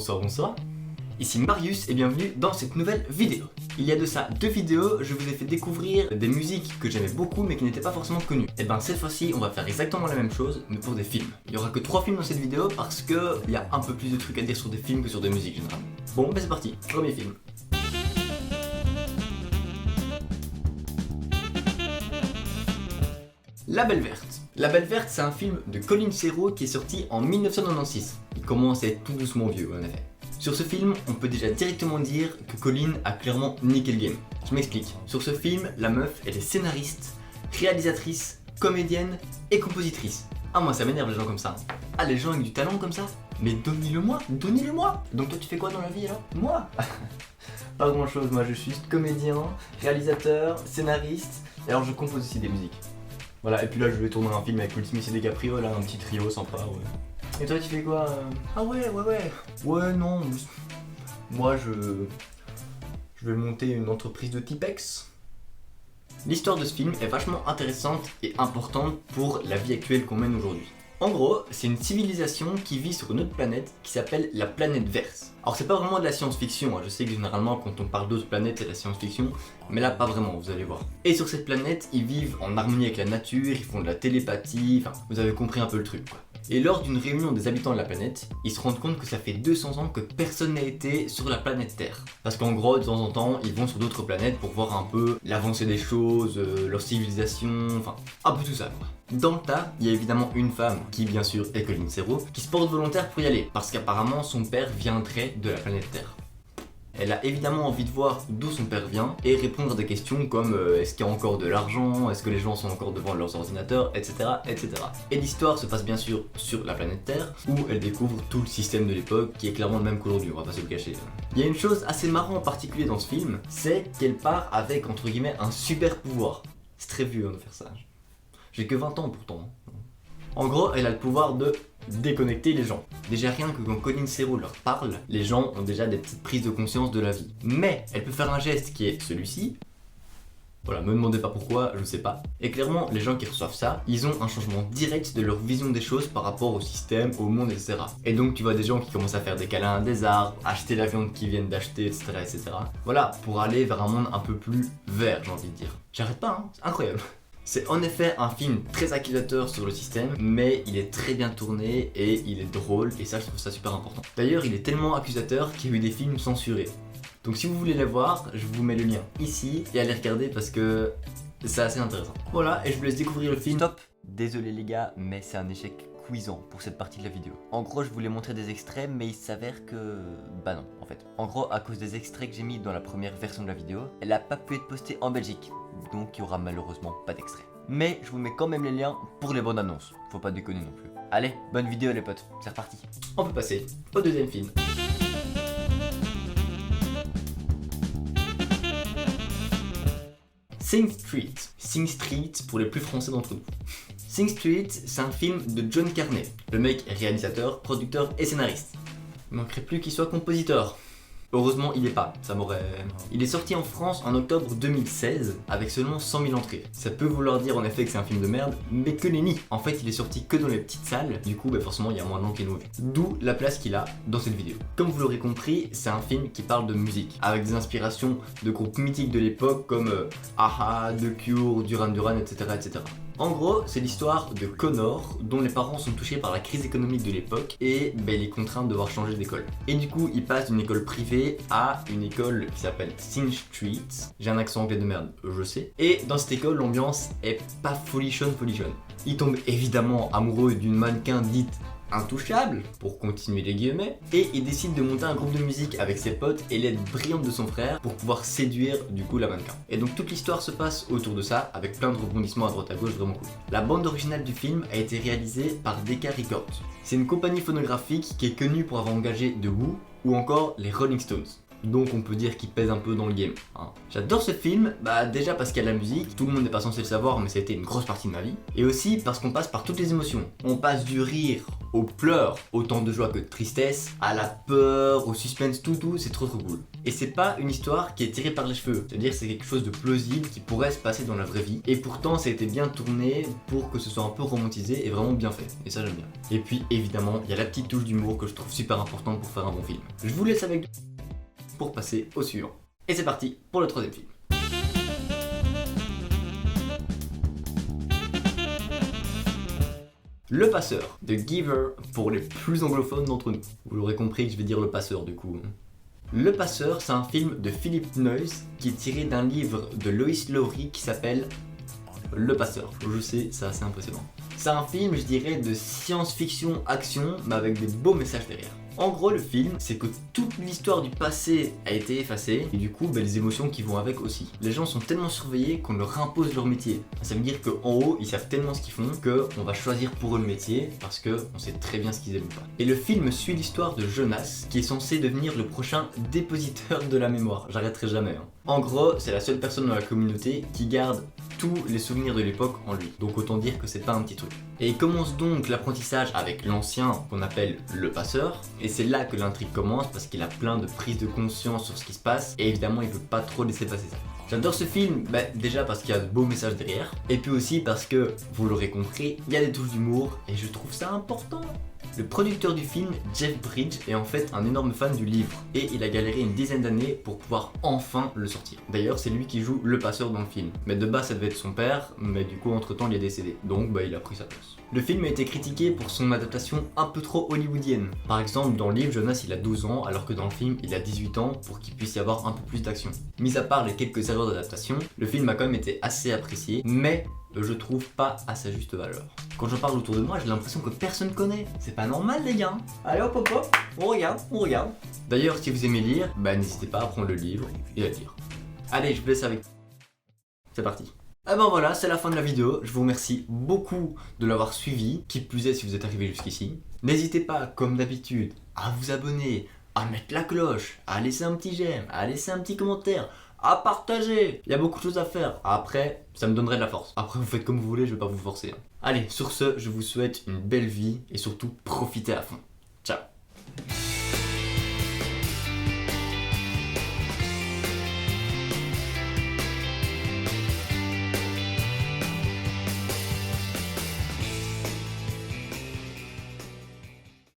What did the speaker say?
bonsoir. Ici Marius et bienvenue dans cette nouvelle vidéo. Il y a de ça 2 vidéos, je vous ai fait découvrir des musiques que j'aimais beaucoup mais qui n'étaient pas forcément connues. Et ben cette fois-ci on va faire exactement la même chose mais pour des films. Il y aura que 3 films dans cette vidéo parce que il y a un peu plus de trucs à dire sur des films que sur des musiques généralement. Bon ben c'est parti, premier film. La Belle Verte. La Belle Verte, c'est un film de Colin Serrault qui est sorti en 1996. Il commence à être tout doucement vieux, en effet. Sur ce film, on peut déjà directement dire que Colin a clairement niqué le game. Je m'explique. Sur ce film, la meuf, elle est scénariste, réalisatrice, comédienne et compositrice. Ah, moi ça m'énerve les gens comme ça. Ah, les gens avec du talent comme ça? Mais donnez-le-moi, donnez-le-moi. Donc toi tu fais quoi dans la vie alors? Moi pas grand chose, moi je suis comédien, réalisateur, scénariste, et alors je compose aussi des musiques. Voilà, et puis là je vais tourner un film avec Will Smith et DiCaprio, là un petit trio sympa, ouais. Et toi tu fais quoi? Ah ouais. Ouais, non. Moi je vais monter une entreprise de Tipex. L'histoire de ce film est vachement intéressante et importante pour la vie actuelle qu'on mène aujourd'hui. En gros, c'est une civilisation qui vit sur une autre planète qui s'appelle la planète Verse. Alors c'est pas vraiment de la science-fiction, hein. Je sais que généralement quand on parle d'autres planètes c'est de la science-fiction, mais là pas vraiment, vous allez voir. Et sur cette planète, ils vivent en harmonie avec la nature, ils font de la télépathie, enfin vous avez compris un peu le truc quoi. Et lors d'une réunion des habitants de la planète, ils se rendent compte que ça fait 200 ans que personne n'a été sur la planète Terre. Parce qu'en gros, de temps en temps, ils vont sur d'autres planètes pour voir un peu l'avancée des choses, leur civilisation, enfin un peu tout ça quoi. Dans le tas, il y a évidemment une femme, qui bien sûr est Colin Serrault, qui se porte volontaire pour y aller, parce qu'apparemment son père viendrait de la planète Terre. Elle a évidemment envie de voir d'où son père vient et répondre à des questions comme est-ce qu'il y a encore de l'argent, est-ce que les gens sont encore devant leurs ordinateurs, etc. etc. Et l'histoire se passe bien sûr sur la planète Terre où elle découvre tout le système de l'époque qui est clairement le même qu'aujourd'hui, on va pas se le cacher. Il y a une chose assez marrante en particulier dans ce film, c'est qu'elle part avec entre guillemets un super pouvoir. C'est très vieux de faire ça. J'ai que 20 ans pourtant. En gros, elle a le pouvoir de déconnecter les gens. Déjà rien que quand Colin Serrault leur parle, les gens ont déjà des petites prises de conscience de la vie. Mais elle peut faire un geste qui est celui-ci. Voilà, me demandez pas pourquoi, je sais pas. Et clairement, les gens qui reçoivent ça, ils ont un changement direct de leur vision des choses par rapport au système, au monde, etc. Et donc tu vois des gens qui commencent à faire des câlins à des arbres, acheter la viande qu'ils viennent d'acheter, etc., etc. Voilà, pour aller vers un monde un peu plus vert, j'ai envie de dire. J'arrête pas, hein, c'est incroyable. C'est en effet un film très accusateur sur le système, mais il est très bien tourné et il est drôle, et ça je trouve ça super important. D'ailleurs, il est tellement accusateur qu'il y a eu des films censurés. Donc si vous voulez les voir, je vous mets le lien ici et allez regarder parce que c'est assez intéressant. Voilà, et je vous laisse découvrir le film. Stop. Désolé les gars, mais c'est un échec cuisant pour cette partie de la vidéo. En gros, je voulais montrer des extraits, mais il s'avère que... bah non, en fait. En gros, à cause des extraits que j'ai mis dans la première version de la vidéo, elle a pas pu être postée en Belgique. Donc il y aura malheureusement pas d'extrait. Mais je vous mets quand même les liens pour les bandes annonces. Faut pas déconner non plus. Allez, bonne vidéo les potes, c'est reparti. On peut passer au deuxième film. Sing Street. Sing Street pour les plus français d'entre nous. Sing Street, c'est un film de John Carney. Le mec est réalisateur, producteur et scénariste. Il manquerait plus qu'il soit compositeur. Heureusement, il est pas, ça m'aurait... Il est sorti en France en octobre 2016 avec seulement 100 000 entrées. Ça peut vouloir dire en effet que c'est un film de merde, mais que nenni. En fait, il est sorti que dans les petites salles, du coup, forcément, il y a moins de gens qui l'ont vu. D'où la place qu'il a dans cette vidéo. Comme vous l'aurez compris, c'est un film qui parle de musique, avec des inspirations de groupes mythiques de l'époque comme a-ha, The Cure, Duran Duran, etc. etc. En gros, c'est l'histoire de Connor, dont les parents sont touchés par la crise économique de l'époque et il est contraint de devoir changer d'école. Et du coup, il passe d'une école privée à une école qui s'appelle Sing Street. J'ai un accent anglais de merde, je sais. Et dans cette école, l'ambiance est pas folichonne. Il tombe évidemment amoureux d'une mannequin dite intouchable, pour continuer les guillemets, et il décide de monter un groupe de musique avec ses potes et l'aide brillante de son frère pour pouvoir séduire du coup la mannequin. Et donc toute l'histoire se passe autour de ça, avec plein de rebondissements à droite à gauche, vraiment cool. La bande originale du film a été réalisée par Decca Records. C'est une compagnie phonographique qui est connue pour avoir engagé The Who ou encore les Rolling Stones. Donc on peut dire qu'il pèse un peu dans le game. Hein. J'adore ce film, déjà parce qu'il y a la musique, tout le monde n'est pas censé le savoir mais ça a été une grosse partie de ma vie. Et aussi parce qu'on passe par toutes les émotions. On passe du rire aux pleurs, autant de joie que de tristesse, à la peur, au suspense, tout, c'est trop cool. Et c'est pas une histoire qui est tirée par les cheveux, c'est-à-dire c'est quelque chose de plausible qui pourrait se passer dans la vraie vie, et pourtant ça a été bien tourné pour que ce soit un peu romantisé et vraiment bien fait, et ça j'aime bien. Et puis évidemment, il y a la petite touche d'humour que je trouve super importante pour faire un bon film. Je vous laisse avec pour passer au suivant. Et c'est parti pour le troisième film. Le Passeur, de Giver pour les plus anglophones d'entre nous. Vous l'aurez compris que je vais dire Le Passeur du coup. Le Passeur, c'est un film de Philip Noyce qui est tiré d'un livre de Lois Lowry qui s'appelle Le Passeur. Je sais, c'est assez impressionnant. C'est un film, je dirais, de science-fiction action, mais avec des beaux messages derrière. En gros, le film, c'est que toute l'histoire du passé a été effacée, et du coup, les émotions qui vont avec aussi. Les gens sont tellement surveillés qu'on leur impose leur métier. Ça veut dire qu'en haut, ils savent tellement ce qu'ils font qu'on va choisir pour eux le métier, parce qu'on sait très bien ce qu'ils aiment ou pas. Et le film suit l'histoire de Jonas, qui est censé devenir le prochain dépositeur de la mémoire. J'arrêterai jamais. En gros, c'est la seule personne dans la communauté qui garde tous les souvenirs de l'époque en lui. Donc autant dire que c'est pas un petit truc. Et il commence donc l'apprentissage avec l'ancien qu'on appelle le passeur. Et c'est là que l'intrigue commence parce qu'il a plein de prises de conscience sur ce qui se passe. Et évidemment il veut pas trop laisser passer ça. J'adore ce film, déjà parce qu'il y a de beaux messages derrière. Et puis aussi parce que, vous l'aurez compris, il y a des touches d'humour et je trouve ça important. Le producteur du film, Jeff Bridges, est en fait un énorme fan du livre et il a galéré une dizaine d'années pour pouvoir enfin le sortir. D'ailleurs, c'est lui qui joue le passeur dans le film. Mais de base, ça devait être son père, mais du coup, entre temps, il est décédé. Donc, il a pris sa place. Le film a été critiqué pour son adaptation un peu trop hollywoodienne. Par exemple, dans le livre, Jonas il a 12 ans, alors que dans le film, il a 18 ans pour qu'il puisse y avoir un peu plus d'action. Mis à part les quelques erreurs d'adaptation, le film a quand même été assez apprécié, mais je trouve pas à sa juste valeur. Quand j'en parle autour de moi, j'ai l'impression que personne connaît. C'est pas normal les gars. Allez hop hop hop, on regarde. D'ailleurs, si vous aimez lire, n'hésitez pas à prendre le livre et à lire. Allez, je vous laisse avec. C'est parti. Ah voilà, c'est la fin de la vidéo. Je vous remercie beaucoup de l'avoir suivi. Qui plus est si vous êtes arrivé jusqu'ici. N'hésitez pas, comme d'habitude, à vous abonner, à mettre la cloche, à laisser un petit j'aime, à laisser un petit commentaire, à partager. Il y a beaucoup de choses à faire. Après, ça me donnerait de la force. Après, vous faites comme vous voulez, je vais pas vous forcer. Allez, sur ce, je vous souhaite une belle vie et surtout profitez à fond. Ciao.